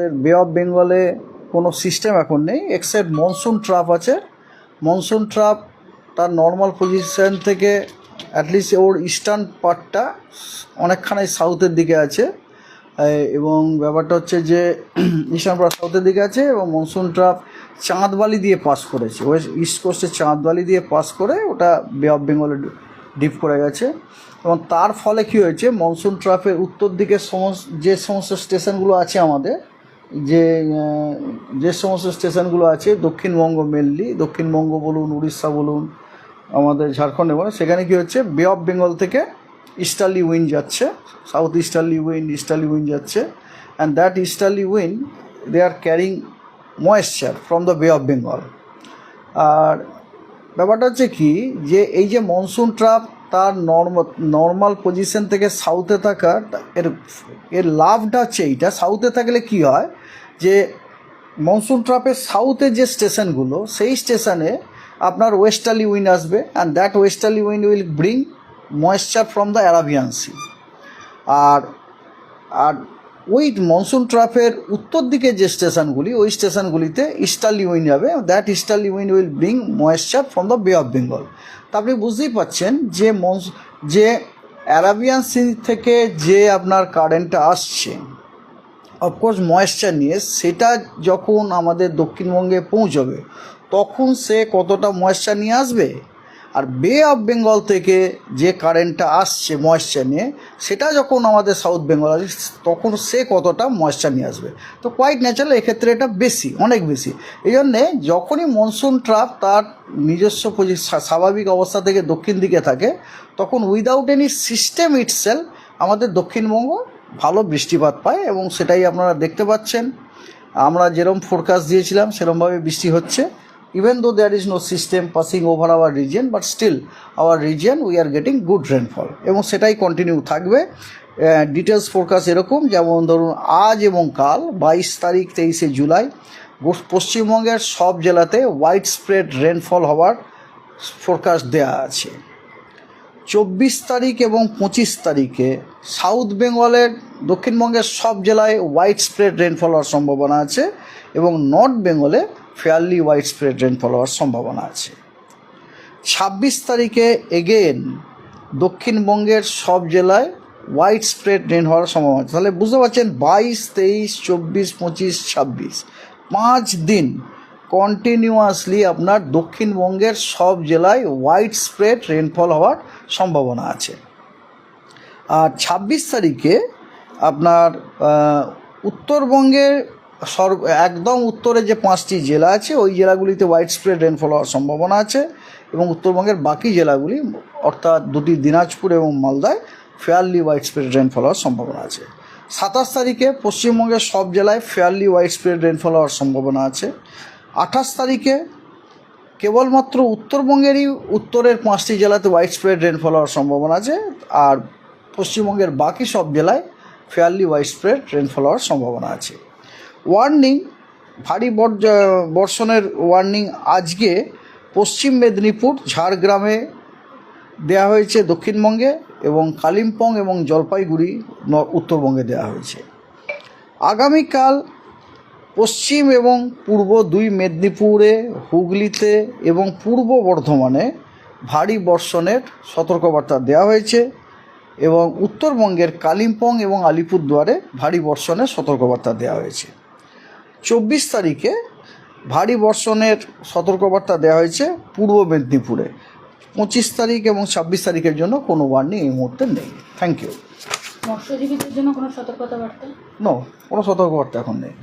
আমাদের বে অফ বেঙ্গলে কোনো সিস্টেম এখন নেই, এক্সেপ্ট মনসুন ট্রাপ আছে। মনসুন ট্রাপ তার নর্মাল পজিশন থেকে অ্যাটলিস্ট ওর ইস্টার্ন পার্টটা অনেকখানি সাউথের দিকে আছে, এবং ব্যাপারটা হচ্ছে যে ইস্টার্ন পার্ট সাউথের দিকে আছে, এবং মনসুন ট্রাপ চাঁদবালি দিয়ে পাস করেছে, ওয়েস্ট ইস্ট কোস্টে চাঁদবালি দিয়ে পাস করে ওটা বে অফ বেঙ্গলে ডিপ করে গেছে। এবং তার ফলে কী হয়েছে, মনসুন ট্রাফের উত্তর দিকে যে সমস্ত স্টেশনগুলো আছে আমাদের, যে সমস্ত স্টেশনগুলো আছে দক্ষিণবঙ্গ, মেনলি দক্ষিণবঙ্গ বলুন, উড়িষ্যা বলুন, আমাদের ঝাড়খণ্ডে বলুন, সেখানে কী হচ্ছে, বে অফ বেঙ্গল থেকে ইস্টার্লি উইন্ড যাচ্ছে, সাউথ ইস্টার্লি উইন্ড যাচ্ছে, and that easterly wind they are carrying moisture from the Bay of Bengal. আর ব্যাপারটা হচ্ছে কি, যে এই যে মনসুন ট্রাপ তার নর্মাল পজিশন থেকে সাউথে থাকা, এর লাভটা হচ্ছে এইটা, সাউথে থাকলে কি হয় যে মনসুন ট্রাপের সাউথে যে স্টেশনগুলো, সেই স্টেশনে আপনার ওয়েস্টার্লি উইন্ড আসবে, and that westerly wind will bring moisture from the Arabian Sea. আর ওই মনসুন ট্রাফের উত্তর দিকে যে স্টেশনগুলি, ওই স্টেশনগুলিতে ইস্টার্লি উইন্ড যাবে, that easterly wind will bring moisture from the Bay of Bengal. তা আপনি বুঝতেই পাচ্ছেন যে অ্যারাবিয়ান সি থেকে যে আপনার কারেন্টটা আসছে অফকোর্স ময়েশ্চার নিয়ে, সেটা যখন আমাদের দক্ষিণবঙ্গে পৌঁছবে তখন সে কতটা ময়েশ্চার নিয়ে আসবে, আর বে অফ বেঙ্গল থেকে যে কারেন্টটা আসছে ময়েশ্চার নিয়ে, সেটা যখন আমাদের সাউথ বেঙ্গল আসবে তখন সে কতটা ময়েশ্চার নিয়ে আসবে। তো কোয়াইট ন্যাচারাল এক্ষেত্রে এটা বেশি, অনেক বেশি। এই জন্যে যখনই মনসুন ট্রাপ তার নিজস্ব স্বাভাবিক অবস্থা থেকে দক্ষিণ দিকে থাকে, তখন উইদাউট এনি সিস্টেম ইটসেলফ আমাদের দক্ষিণবঙ্গ ভালো বৃষ্টিপাত পায়, এবং সেটাই আপনারা দেখতে পাচ্ছেন। আমরা যেরকম ফোরকাস্ট দিয়েছিলাম সেরকমভাবে বৃষ্টি হচ্ছে, even though there is no system passing over our region, but still our region we are getting good rainfall, এবং সেটাই কন্টিনিউ থাকবে। ডিটেলস ফোরকাস্ট এরকম, যেমন ধরুন আজ এবং কাল 22 তারিখ 23শে জুলাই পশ্চিমবঙ্গের সব জেলাতে ওয়াইড স্প্রেড রেনফল হওয়ার ফোরকাস্ট দেওয়া আছে। 24 তারিখ এবং 25 তারিখে সাউথ বেঙ্গলের দক্ষিণবঙ্গের সব জেলায় ওয়াইড স্প্রেড রেনফল হওয়ার সম্ভাবনা আছে, এবং নর্থ বেঙ্গলে ফেয়ারলি ওয়াইড স্প্রেড রেনফল হওয়ার সম্ভাবনা আছে। 26 তারিখে এগেন দক্ষিণবঙ্গের সব জেলায় ওয়াইড স্প্রেড রেন হওয়ার সম্ভাবনা আছে। তাহলে বুঝতে পারছেন 22, 23, 24, 25, 26 5 দিন কন্টিনিউয়াসলি আপনার দক্ষিণবঙ্গের সব জেলায় ওয়াইড স্প্রেড রেনফল হওয়ার সম্ভাবনা আছে। আর 26 তারিখে আপনার উত্তরবঙ্গের একদম উত্তরে যে 5টি জেলা আছে, ওই জেলাগুলিতে ওয়াইড স্প্রেড রেনফল হওয়ার সম্ভাবনা আছে, এবং উত্তরবঙ্গের বাকি জেলাগুলি অর্থাৎ দুটি দিনাজপুর এবং মালদায় ফেয়ারলি ওয়াইড স্প্রেড রেনফল হওয়ার সম্ভাবনা আছে। 27 তারিখে পশ্চিমবঙ্গের সব জেলায় ফেয়ারলি ওয়াইড স্প্রেড রেনফল হওয়ার সম্ভাবনা আছে। 28 তারিখে কেবলমাত্র উত্তরবঙ্গেরই উত্তরের 5টি জেলাতে ওয়াইড স্প্রেড রেনফল হওয়ার সম্ভাবনা আছে, আর পশ্চিমবঙ্গের বাকি সব জেলায় ফেয়ারলি ওয়াইড স্প্রেড রেনফল হওয়ার সম্ভাবনা আছে। ওয়ার্নিং, ভারী বর্ষণের ওয়ার্নিং আজকে পশ্চিম মেদিনীপুর, ঝাড়গ্রামে দেওয়া হয়েছে দক্ষিণবঙ্গে, এবং কালিম্পং এবং জলপাইগুড়ি উত্তরবঙ্গে দেওয়া হয়েছে। আগামীকাল পশ্চিম এবং পূর্ব দুই মেদিনীপুরে, হুগলিতে এবং পূর্ব বর্ধমানে ভারী বর্ষণের সতর্কবার্তা দেওয়া হয়েছে, এবং উত্তরবঙ্গের কালিম্পং এবং আলিপুরদুয়ারে ভারী বর্ষণের সতর্কবার্তা দেওয়া হয়েছে। 24 তারিখে ভারী বর্ষণের সতর্কবার্তা দেওয়া হয়েছে পূর্ব মেদিনীপুরে। 25 তারিখ এবং 26 তারিখের জন্য কোনো ওয়ার্নিং এই মুহূর্তে নেই। Thank you. মৎস্যজীবীদের জন্য কোনো সতর্কতা বার্তা? নো, কোনো সতর্কবার্তা এখন নেই।